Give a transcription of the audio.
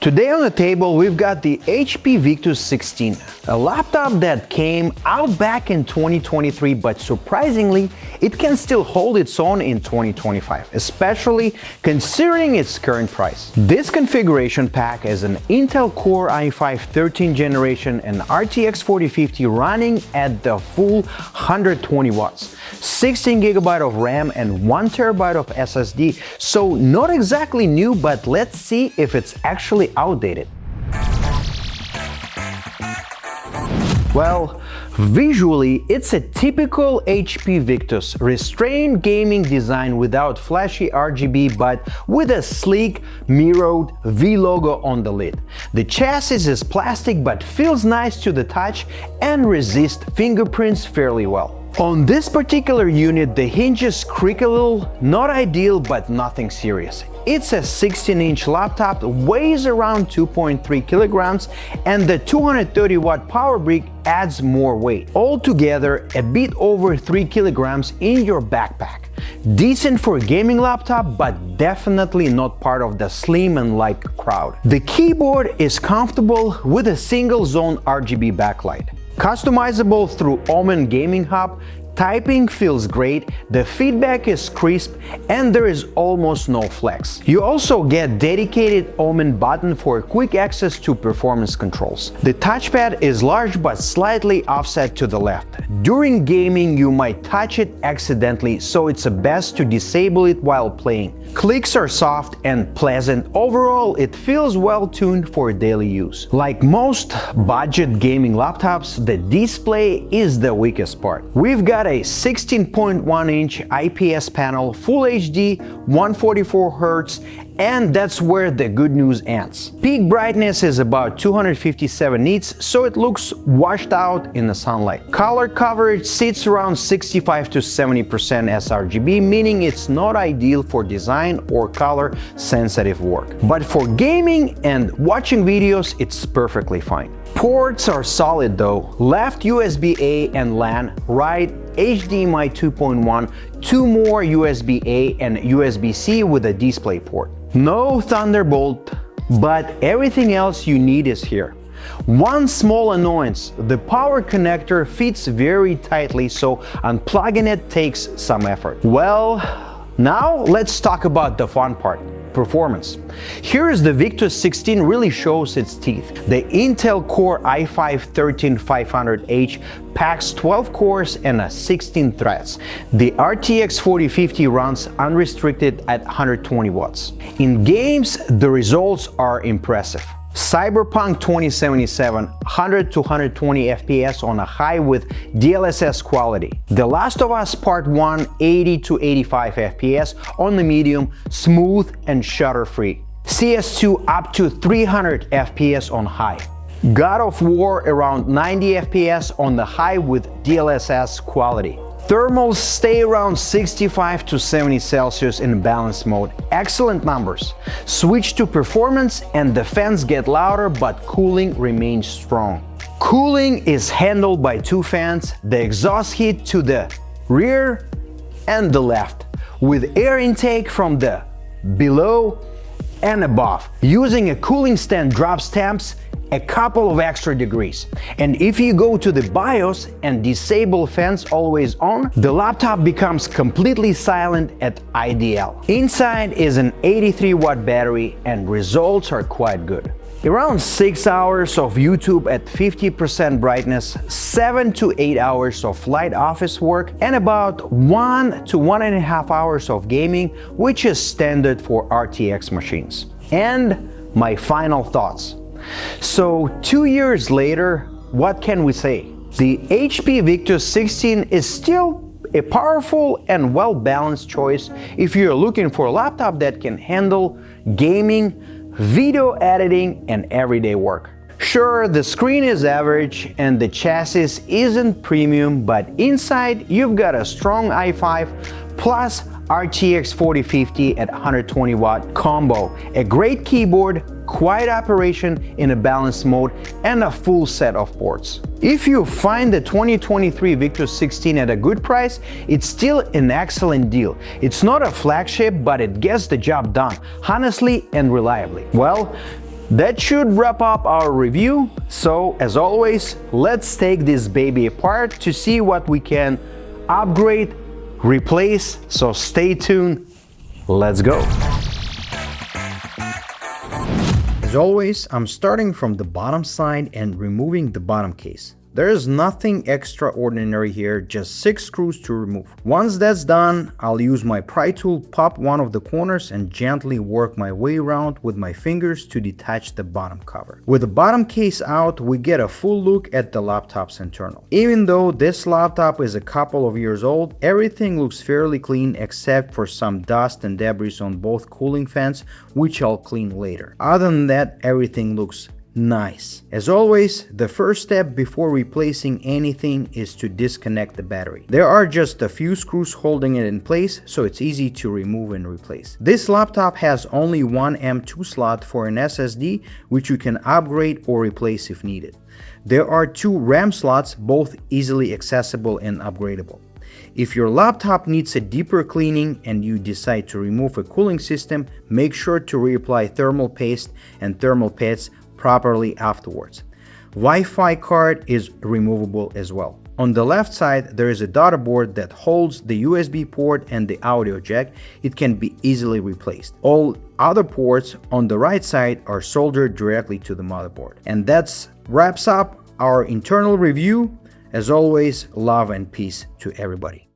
Today on the table we've got the HP Victus 16, a laptop that came out back in 2023, but surprisingly it can still hold its own in 2025, especially considering its current price. This configuration pack is an Intel Core i5 13th generation and RTX 4050 running at the full 120 watts, 16GB of RAM and 1TB of SSD, so not exactly new, but let's see if it's actually outdated. Well, visually, it's a typical HP Victus, restrained gaming design without flashy RGB but with a sleek, mirrored V logo on the lid. The chassis is plastic but feels nice to the touch and resists fingerprints fairly well. On this particular unit, the hinges creak a little, not ideal but nothing serious. It's a 16-inch laptop, weighs around 2.3 kilograms, and the 230-watt power brick adds more weight. Altogether, a bit over 3 kilograms in your backpack. Decent for a gaming laptop, but definitely not part of the slim and light crowd. The keyboard is comfortable with a single-zone RGB backlight. Customizable through Omen Gaming Hub, typing feels great, the feedback is crisp, and there is almost no flex. You also get dedicated Omen button for quick access to performance controls. The touchpad is large but slightly offset to the left. During gaming you might touch it accidentally, so it's best to disable it while playing. Clicks are soft and pleasant. Overall, it feels well tuned for daily use. Like most budget gaming laptops, the display is the weakest part. We've got a 16.1-inch IPS panel, Full HD, 144Hz, and that's where the good news ends. Peak brightness is about 257 nits, so it looks washed out in the sunlight. Color coverage sits around 65 to 70% sRGB, meaning it's not ideal for design or color sensitive work. But for gaming and watching videos, it's perfectly fine. Ports are solid though. Left USB-A and LAN, right HDMI 2.1, two more USB-A and USB-C with a display port. No Thunderbolt, but everything else you need is here. One small annoyance, the power connector fits very tightly, so unplugging it takes some effort. Well, now let's talk about the fun part. Performance. Here's the Victus 16 really shows its teeth. The Intel Core i5 13500H packs 12 cores and 16 threads. The RTX 4050 runs unrestricted at 120 watts. In games, the results are impressive. Cyberpunk 2077, 100 to 120 FPS on a high with DLSS quality. The Last of Us Part 1, 80 to 85 FPS on the medium, smooth and shutter-free. CS2 up to 300 FPS on high. God of War around 90 FPS on the high with DLSS quality. Thermals stay around 65 to 70 Celsius in balance mode. Excellent numbers. Switch to performance and the fans get louder, but cooling remains strong. Cooling is handled by two fans, the exhaust heat to the rear and the left, with air intake from the below and above. Using a cooling stand drops temps a couple of extra degrees. And if you go to the BIOS and disable fans always on, the laptop becomes completely silent at IDL. Inside is an 83-watt battery and results are quite good. Around 6 hours of YouTube at 50% brightness, 7 to 8 hours of light office work, and about 1 to 1.5 hours of gaming, which is standard for RTX machines. And my final thoughts. So 2 years later, what can we say? The HP Victus 16 is still a powerful and well-balanced choice if you're looking for a laptop that can handle gaming, video editing, and everyday work. Sure, the screen is average and the chassis isn't premium, but inside you've got a strong i5 plus RTX 4050 at 120 watt combo, a great keyboard, quiet operation in a balanced mode, and a full set of ports. If you find the 2023 Victus 16 at a good price, it's still an excellent deal. It's not a flagship, but it gets the job done, honestly and reliably. Well, That should wrap up our review. So as always, let's take this baby apart to see what we can upgrade, replace. So stay tuned. Let's go. As always, I'm starting from the bottom side and removing the bottom case. There is nothing extraordinary here, just 6 screws to remove. Once that's done, I'll use my pry tool, pop one of the corners and gently work my way around with my fingers to detach the bottom cover. With the bottom case out, we get a full look at the laptop's internal. Even though this laptop is a couple of years old, everything looks fairly clean except for some dust and debris on both cooling fans, which I'll clean later. Other than that, everything looks nice. As always, the first step before replacing anything is to disconnect the battery. There are just a few screws holding it in place, so it's easy to remove and replace. This laptop has only one M.2 slot for an SSD, which you can upgrade or replace if needed. There are 2 RAM slots, both easily accessible and upgradable. If your laptop needs a deeper cleaning and you decide to remove a cooling system, make sure to reapply thermal paste and thermal pads properly afterwards. Wi-Fi card is removable as well. On the left side, there is a daughter board that holds the USB port and the audio jack. It can be easily replaced. All other ports on the right side are soldered directly to the motherboard. And that wraps up our internal review. As always, love and peace to everybody.